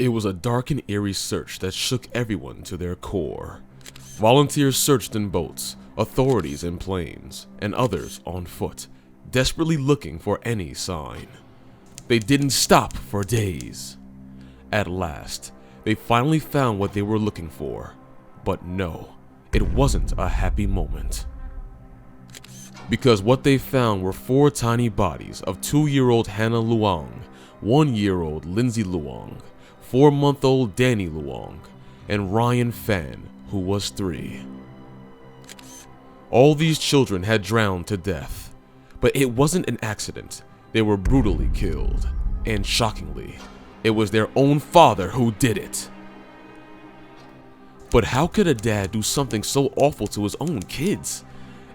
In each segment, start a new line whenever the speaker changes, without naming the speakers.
It was a dark and eerie search that shook everyone to their core. Volunteers searched in boats, authorities in planes, and others on foot, desperately looking for any sign. They didn't stop for days. At last, they finally found what they were looking for. But no, it wasn't a happy moment. Because what they found were 4 tiny bodies of 2-year-old Hannah Luong, 1-year-old Lindsey Luong, 4-month-old Danny Luong, and Ryan Phan, who was 3. All these children had drowned to death, but it wasn't an accident. They were brutally killed, and shockingly, it was their own father who did it. But how could a dad do something so awful to his own kids?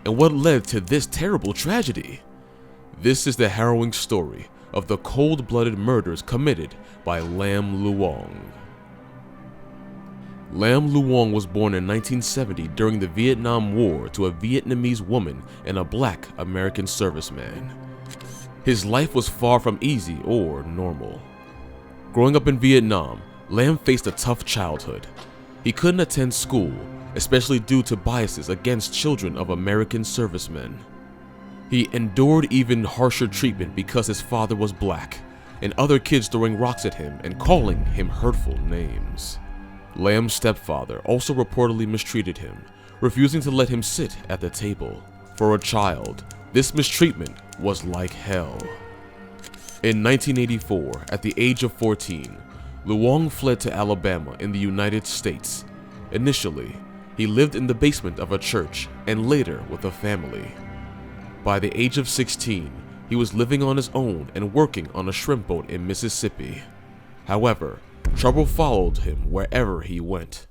And what led to this terrible tragedy? This is the harrowing story of the cold-blooded murders committed by Lam Luong. Lam Luong was born in 1970 during the Vietnam War to a Vietnamese woman and a black American serviceman. His life was far from easy or normal. Growing up in Vietnam, Lam faced a tough childhood. He couldn't attend school, especially due to biases against children of American servicemen. He endured even harsher treatment because his father was black, and other kids throwing rocks at him and calling him hurtful names. Lam's stepfather also reportedly mistreated him, refusing to let him sit at the table. For a child, this mistreatment was like hell. In 1984, at the age of 14, Luong fled to Alabama in the United States. Initially, he lived in the basement of a church and later with a family. By the age of 16, he was living on his own and working on a shrimp boat in Mississippi. However, trouble followed him wherever he went.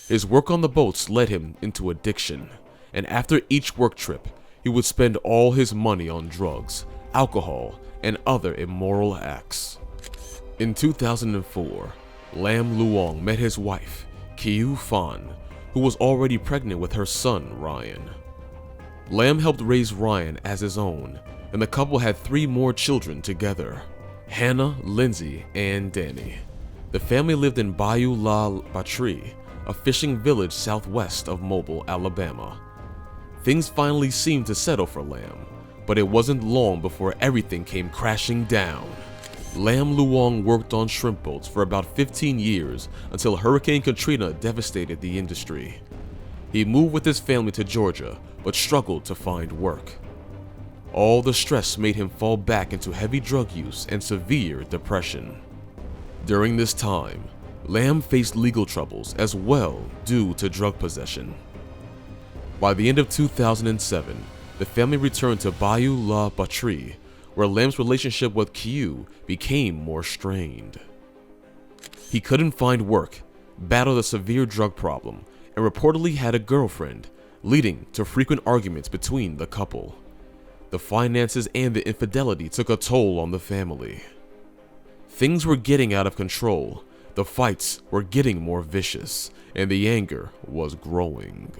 His work on the boats led him into addiction, and after each work trip, he would spend all his money on drugs, alcohol, and other immoral acts. In 2004, Lam Luong met his wife, Ryan Phan, who was already pregnant with her son, Ryan. Lam helped raise Ryan as his own, and the couple had 3 more children together, Hannah, Lindsey, and Danny. The family lived in Bayou La Batterie, a fishing village southwest of Mobile, Alabama. Things finally seemed to settle for Lam, but it wasn't long before everything came crashing down. Lam Luong worked on shrimp boats for about 15 years until Hurricane Katrina devastated the industry. He moved with his family to Georgia, but struggled to find work. All the stress made him fall back into heavy drug use and severe depression. During this time, Lam faced legal troubles as well due to drug possession. By the end of 2007, the family returned to Bayou La Batterie, where Lam's relationship with Q became more strained. He couldn't find work, battled a severe drug problem, and reportedly had a girlfriend, leading to frequent arguments between the couple. The finances and the infidelity took a toll on the family. Things were getting out of control, the fights were getting more vicious, and the anger was growing.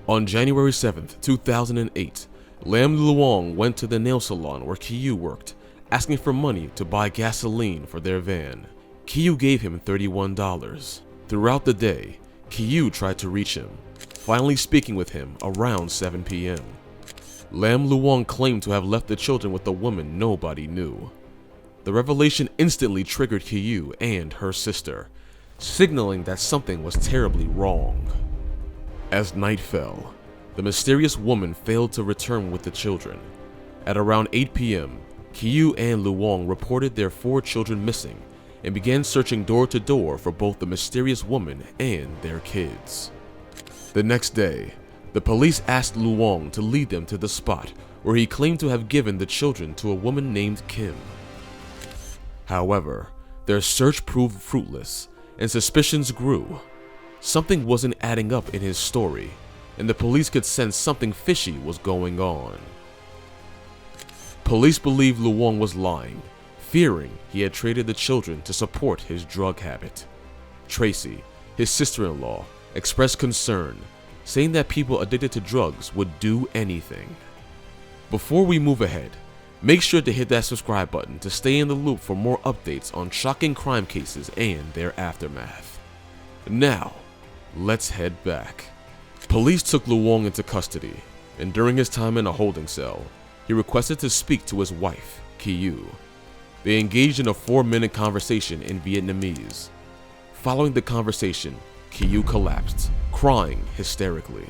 On January 7th, 2008, Lam Luong went to the nail salon where Q worked, asking for money to buy gasoline for their van. Q gave him $31. Throughout the day, Q tried to reach him, finally speaking with him around 7 p.m. Lam Luong claimed to have left the children with a woman nobody knew. The revelation instantly triggered Q and her sister, signaling that something was terribly wrong. As night fell, the mysterious woman failed to return with the children. At around 8 p.m., Q and Luong reported their 4 children missing and began searching door to door for both the mysterious woman and their kids. The next day, the police asked Luong to lead them to the spot where he claimed to have given the children to a woman named Kim. However, their search proved fruitless and suspicions grew. Something wasn't adding up in his story, and the police could sense something fishy was going on. Police believed Luong was lying, fearing he had traded the children to support his drug habit. Tracy, his sister-in-law, expressed concern, saying that people addicted to drugs would do anything. Before we move ahead, Make sure to hit that subscribe button to stay in the loop for more updates on shocking crime cases and their aftermath. Now, let's head back. Police took Luong into custody, and during his time in a holding cell, he requested to speak to his wife, Kiyu. They engaged in a 4-minute conversation in Vietnamese. Following the conversation, Kiyu collapsed, crying hysterically.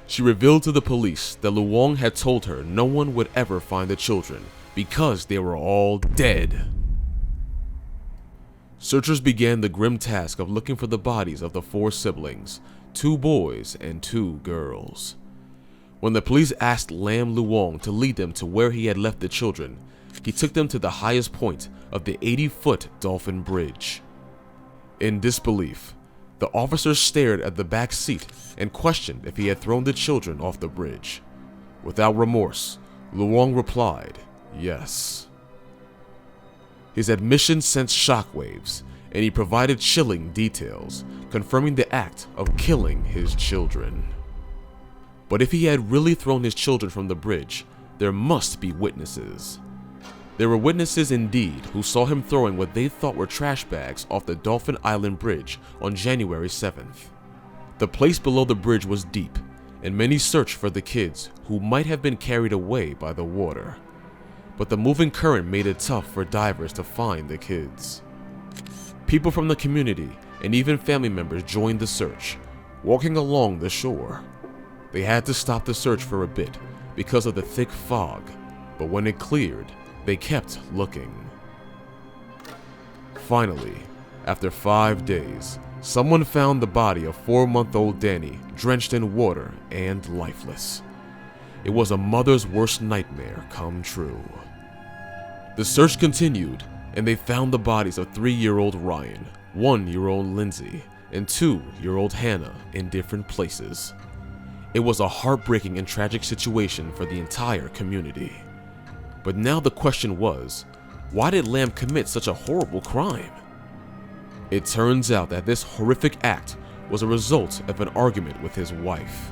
She revealed to the police that Luong had told her no one would ever find the children because they were all dead. Searchers began the grim task of looking for the bodies of the 4 siblings, 2 boys and 2 girls. When the police asked Lam Luong to lead them to where he had left the children, he took them to the highest point of the 80-foot Dolphin Bridge. In disbelief, the officer stared at the back seat and questioned if he had thrown the children off the bridge. Without remorse, Luong replied, yes. His admission sent shockwaves, and he provided chilling details, confirming the act of killing his children. But if he had really thrown his children from the bridge, there must be witnesses. There were witnesses indeed who saw him throwing what they thought were trash bags off the Dolphin Island Bridge on January 7th. The place below the bridge was deep, and many searched for the kids who might have been carried away by the water. But the moving current made it tough for divers to find the kids. People from the community and even family members joined the search, walking along the shore. They had to stop the search for a bit because of the thick fog, but when it cleared, they kept looking. Finally, after 5 days, someone found the body of 4-month-old Danny drenched in water and lifeless. It was a mother's worst nightmare come true. The search continued, and they found the bodies of 3-year-old Ryan, 1-year-old Lindsey, and 2-year-old Hannah in different places. It was a heartbreaking and tragic situation for the entire community. But now the question was, why did Lam commit such a horrible crime? It turns out that this horrific act was a result of an argument with his wife.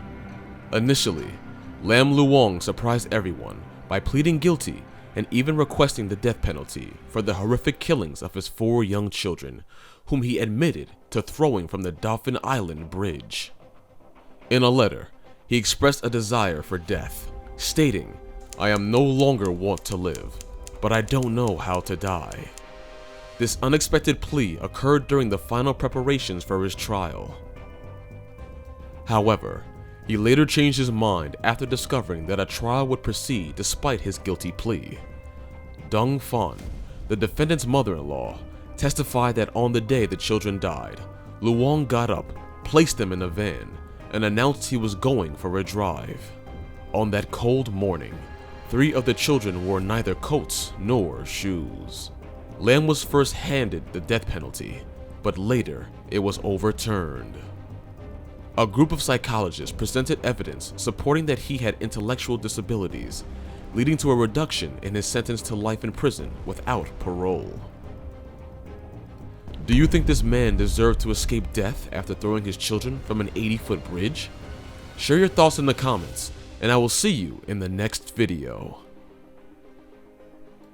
Initially, Lam Luong surprised everyone by pleading guilty and even requesting the death penalty for the horrific killings of his 4 young children, whom he admitted to throwing from the Dolphin Island Bridge. In a letter, he expressed a desire for death, stating, "I am no longer want to live, but I don't know how to die." This unexpected plea occurred during the final preparations for his trial. However, he later changed his mind after discovering that a trial would proceed despite his guilty plea. Dong Phan, the defendant's mother-in-law, testified that on the day the children died, Luong got up, placed them in a van, and announced he was going for a drive. On that cold morning, 3 of the children wore neither coats nor shoes. Lam was first handed the death penalty, but later it was overturned. A group of psychologists presented evidence supporting that he had intellectual disabilities, leading to a reduction in his sentence to life in prison without parole. Do you think this man deserved to escape death after throwing his children from an 80-foot bridge? Share your thoughts in the comments, and I will see you in the next video.